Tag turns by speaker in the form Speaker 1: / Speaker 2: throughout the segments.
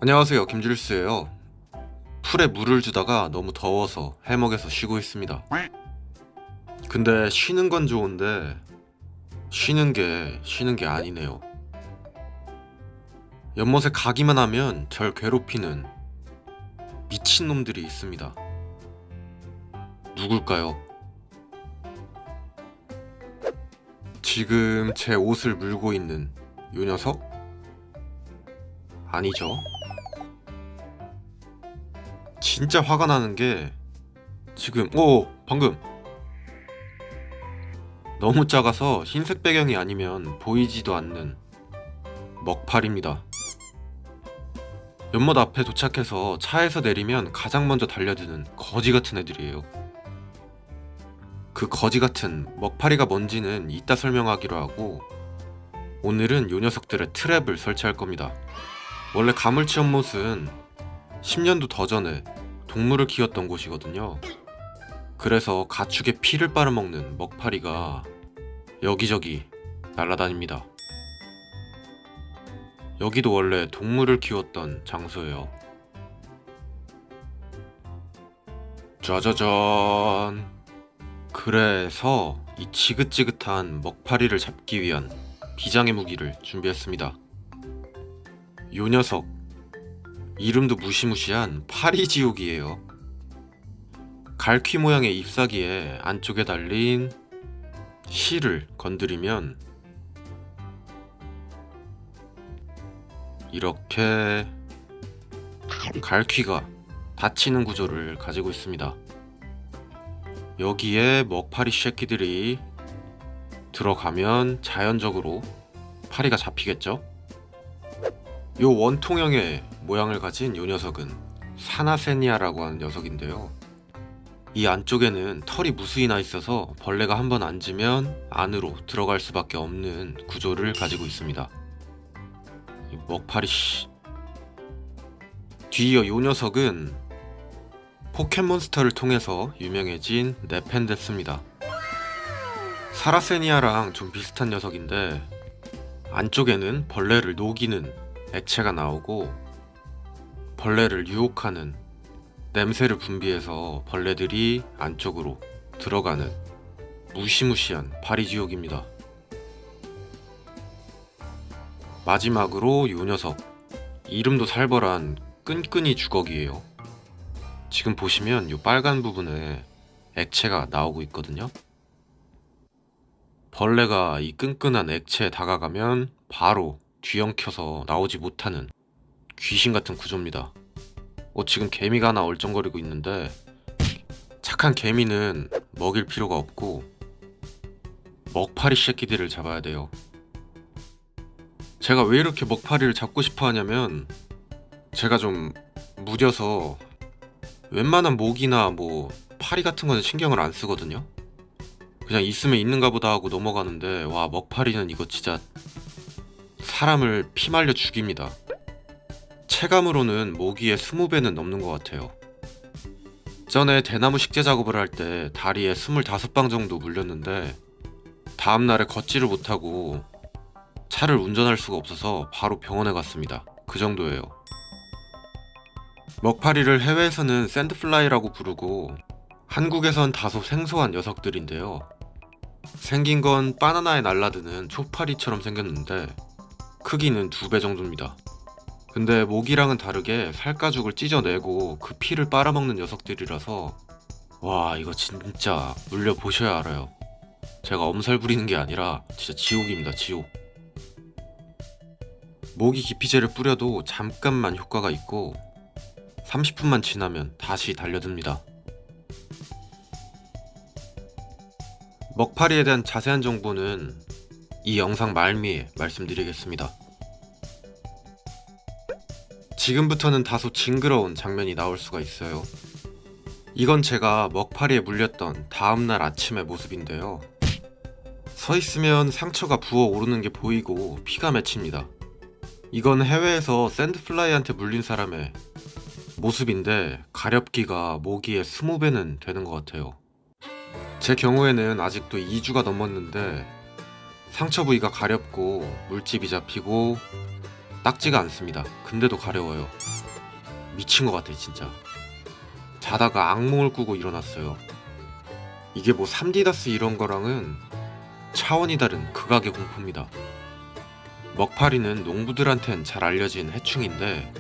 Speaker 1: 안녕하세요, 김줄수예요. 풀에 물을 주다가 너무 더워서 해먹에서 쉬고 있습니다. 근데 쉬는 건 좋은데 쉬는 게 아니네요. 연못에 가기만 하면 절 괴롭히는 미친놈들이 있습니다. 누굴까요? 지금 제 옷을 물고 있는 요 녀석? 아니죠. 진짜 화가 나는 게 지금 방금 너무 작아서 흰색 배경이 아니면 보이지도 않는 먹팔입니다. 연못 앞에 도착해서 차에서 내리면 가장 먼저 달려드는 거지 같은 애들이에요. 그 거지 같은 먹파리가 뭔지는 이따 설명하기로 하고, 오늘은 요 녀석들의 트랩을 설치할 겁니다. 원래 가물치 연못은 10년도 더 전에 동물을 키웠던 곳이거든요. 그래서 가축의 피를 빨아먹는 먹파리가 여기저기 날아다닙니다. 여기도 원래 동물을 키웠던 장소예요. 짜자잔. 그래서 이 지긋지긋한 먹파리를 잡기 위한 비장의 무기를 준비했습니다. 요 녀석, 이름도 무시무시한 파리지옥이에요. 갈퀴 모양의 잎사귀에 안쪽에 달린 실을 건드리면 이렇게 갈퀴가 닫히는 구조를 가지고 있습니다. 여기에 먹파리 새끼들이 들어가면 자연적으로 파리가 잡히겠죠? 요 원통형의 모양을 가진 요 녀석은 사나세니아라고 하는 녀석인데요. 이 안쪽에는 털이 무수히 나 있어서 벌레가 한번 앉으면 안으로 들어갈 수밖에 없는 구조를 가지고 있습니다. 이 먹파리 씨. 뒤이어 요 녀석은 포켓몬스터를 통해서 유명해진 네펜데스입니다. 사라세니아랑 좀 비슷한 녀석인데 안쪽에는 벌레를 녹이는 액체가 나오고 벌레를 유혹하는 냄새를 분비해서 벌레들이 안쪽으로 들어가는 무시무시한 파리지옥입니다. 마지막으로 요 녀석, 이름도 살벌한 끈끈이 주걱이에요. 지금 보시면 요 빨간 부분에 액체가 나오고 있거든요. 벌레가 이 끈끈한 액체에 다가가면 바로 뒤엉켜서 나오지 못하는 귀신 같은 구조입니다. 지금 개미가 하나 얼쩡거리고 있는데 착한 개미는 먹일 필요가 없고 먹파리 새끼들을 잡아야 돼요. 제가 왜 이렇게 먹파리를 잡고 싶어 하냐면, 제가 좀 무뎌서 웬만한 모기나 뭐 파리 같은 거는 신경을 안 쓰거든요. 그냥 있으면 있는가 보다 하고 넘어가는데, 와, 먹파리는 이거 진짜 사람을 피말려 죽입니다. 체감으로는 모기의 20배는 넘는 것 같아요. 전에 대나무 식재 작업을 할 때 다리에 25방 정도 물렸는데 다음날에 걷지를 못하고 차를 운전할 수가 없어서 바로 병원에 갔습니다. 그 정도예요. 먹파리를 해외에서는 샌드플라이라고 부르고 한국에선 다소 생소한 녀석들인데요. 생긴 건 바나나에 날라드는 초파리처럼 생겼는데 크기는 2배 정도입니다. 근데 모기랑은 다르게 살가죽을 찢어내고 그 피를 빨아먹는 녀석들이라서 와, 이거 진짜 물려보셔야 알아요. 제가 엄살 부리는 게 아니라 진짜 지옥입니다, 지옥. 모기 기피제를 뿌려도 잠깐만 효과가 있고 30분만 지나면 다시 달려듭니다. 먹파리에 대한 자세한 정보는 이 영상 말미에 말씀드리겠습니다. 지금부터는 다소 징그러운 장면이 나올 수가 있어요. 이건 제가 먹파리에 물렸던 다음날 아침의 모습인데요. 서 있으면 상처가 부어오르는 게 보이고 피가 맺힙니다. 이건 해외에서 샌드플라이한테 물린 사람의 모습인데 가렵기가 모기의 20배는 되는 것 같아요. 제 경우에는 아직도 2주가 넘었는데 상처 부위가 가렵고 물집이 잡히고 딱지가 않습니다. 근데도 가려워요. 미친 것 같아 진짜. 자다가 악몽을 꾸고 일어났어요. 이게 뭐 3디다스 이런 거랑은 차원이 다른 극악의 공포입니다. 먹파리는 농부들한텐 잘 알려진 해충인데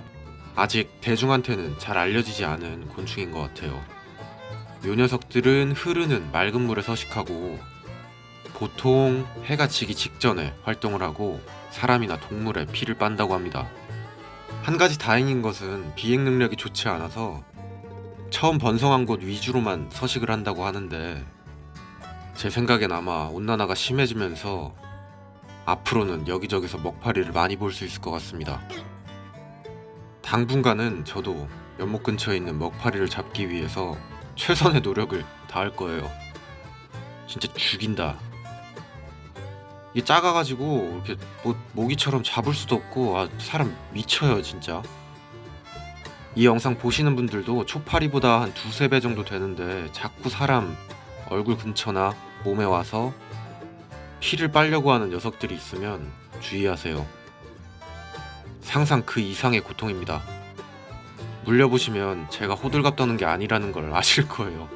Speaker 1: 아직 대중한테는 잘 알려지지 않은 곤충인 것 같아요. 요 녀석들은 흐르는 맑은 물에 서식하고 보통 해가 지기 직전에 활동을 하고 사람이나 동물의 피를 빤다고 합니다. 한 가지 다행인 것은 비행 능력이 좋지 않아서 처음 번성한 곳 위주로만 서식을 한다고 하는데 제 생각엔 아마 온난화가 심해지면서 앞으로는 여기저기서 먹파리를 많이 볼 수 있을 것 같습니다. 당분간은 저도 연못 근처에 있는 먹파리를 잡기 위해서 최선의 노력을 다할 거예요. 진짜 죽인다. 이게 작아가지고 이렇게 뭐 모기처럼 잡을 수도 없고 사람 미쳐요 진짜. 이 영상 보시는 분들도 초파리보다 한 두세 배 정도 되는데 자꾸 사람 얼굴 근처나 몸에 와서 피를 빨려고 하는 녀석들이 있으면 주의하세요. 상상 그 이상의 고통입니다. 물려보시면 제가 호들갑 떠는 게 아니라는 걸 아실 거예요.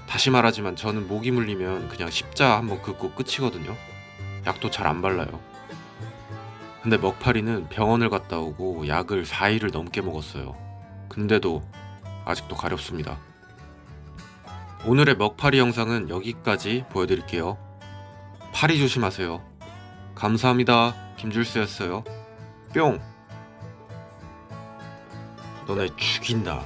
Speaker 1: 다시 말하지만 저는 모기 물리면 그냥 십자 한번 긋고 끝이거든요. 약도 잘 안 발라요. 근데 먹파리는 병원을 갔다 오고 약을 4일을 넘게 먹었어요. 근데도 아직도 가렵습니다. 오늘의 먹파리 영상은 여기까지 보여드릴게요. 파리 조심하세요. 감사합니다. 김줄수였어요. 뿅. 너네 죽인다.